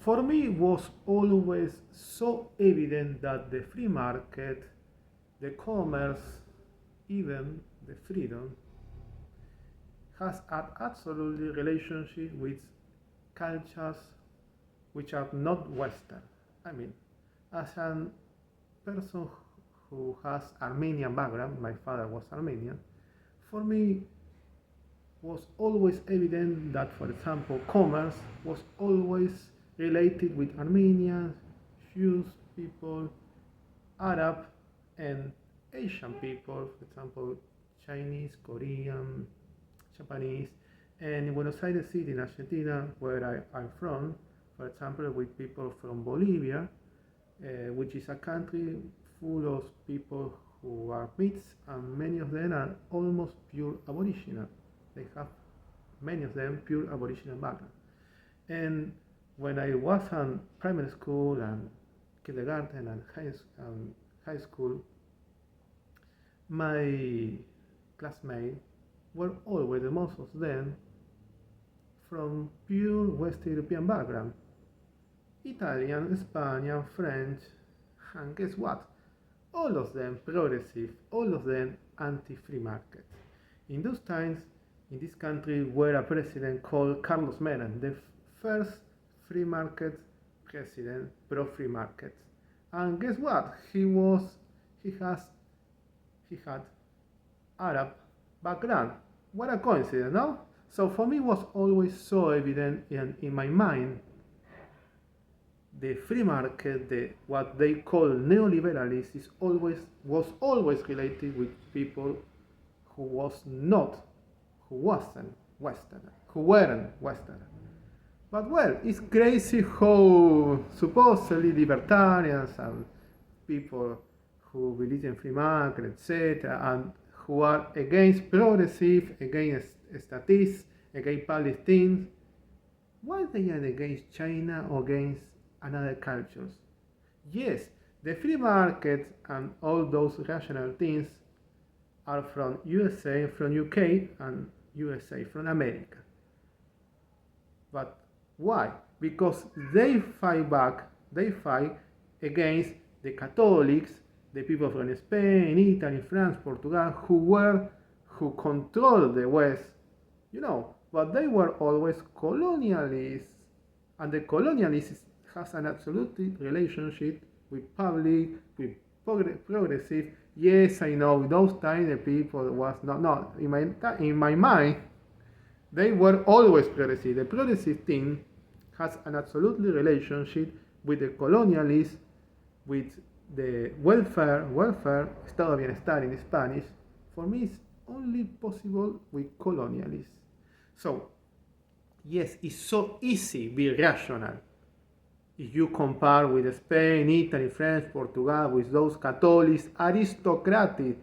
For me, it was always so evident that the free market, the commerce, even the freedom, has an absolutely relationship with cultures which are not Western. I mean, as a person who has Armenian background, my father was Armenian, for me was always evident that, for example, commerce was always related with Armenians, Jews people, Arab, and Asian people, for example, Chinese, Korean, Japanese, and in Buenos Aires City in Argentina, where I'm from, for example, with people from Bolivia, which is a country full of people who are mixed, and many of them are almost pure aboriginal. They have many of them pure aboriginal background. And when I was in primary school and kindergarten and high school, my classmates were always, the most of them, from pure West European background. Italian, Spanish, French, and guess what? All of them progressive, all of them anti-free market. In those times, in this country, were a president called Carlos Menem, the first free market president, pro-free market. And guess what? He had Arab background. What a coincidence, no? So for me, it was always so evident in my mind the free market, what they call neoliberalism, was always related with people who wasn't Western, who weren't Western. But well, it's crazy how supposedly libertarians and people who believe in free market, etc., and who are against progressive, against statistics, against public things, why they are against China or against another cultures? Yes, the free market and all those rational things are from USA, from UK, and USA, from America. But why? Because they fight against the Catholics, the people from Spain, Italy, France, Portugal, who control the West, but they were always colonialists, and the colonialists has an absolute relationship with public, with progressive. Yes, I know, those times the people was not in my mind, they were always progressive. The progressive thing has an absolutely relationship with the colonialists, with the welfare, estado de bienestar in Spanish. For me, it's only possible with colonialists. So, yes, it's so easy to be rational. If you compare with Spain, Italy, France, Portugal, with those Catholics, aristocratic,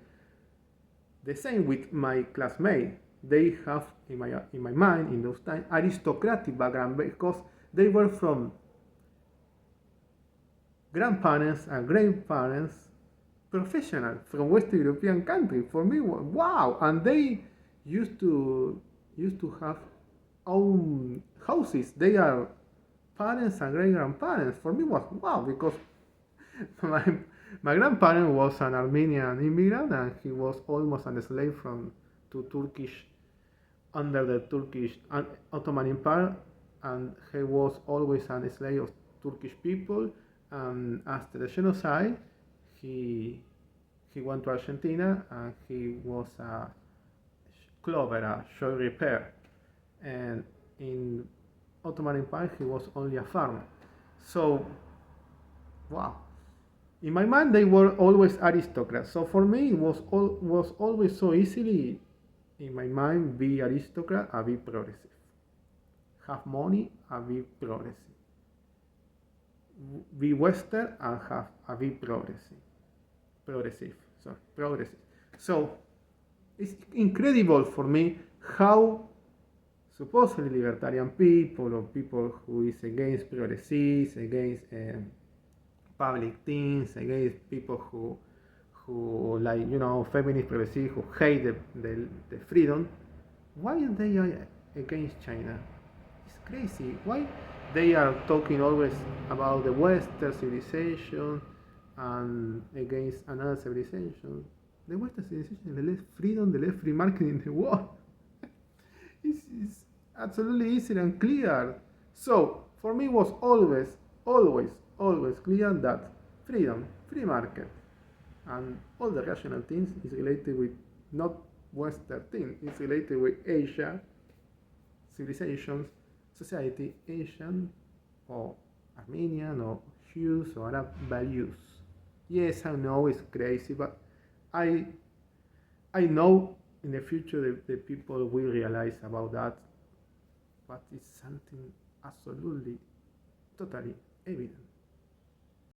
the same with my classmates. They have, in my mind, in those times, aristocratic background because they were from grandparents and grandparents, professional from West European country. For me, wow! And they used to have own houses. They are parents and great grandparents. For me, was wow, because my grandparent was an Armenian immigrant and he was almost a slave to Turkish, under the Turkish Ottoman Empire, and he was always a slave of Turkish people. And after the genocide, he went to Argentina and he was a clover, a shoe repair, and in Ottoman Empire he was only a farmer. So, wow. In my mind, they were always aristocrats. So for me, it was always so easily, in my mind, be aristocrat and be progressive. Have money and be progressive. Be Western and have and be progressive. Progressive. So it's incredible for me how supposedly libertarian people or people who is against progressives, against public things, against people who like feminist progressive who hate the freedom, why they are against China? It's crazy. Why they are talking always about the Western civilization and against another civilization. The Western civilization, the less freedom, the less free market in the world. It's absolutely easy and clear. So for me, it was always clear that freedom, free market, and all the rational things is related with not Western things. It's related with Asia, civilizations, society, Asian or Armenian or Jews or Arab values. Yes, I know it's crazy, but I I know in the future the people will realize about that, but it's something absolutely, totally evident.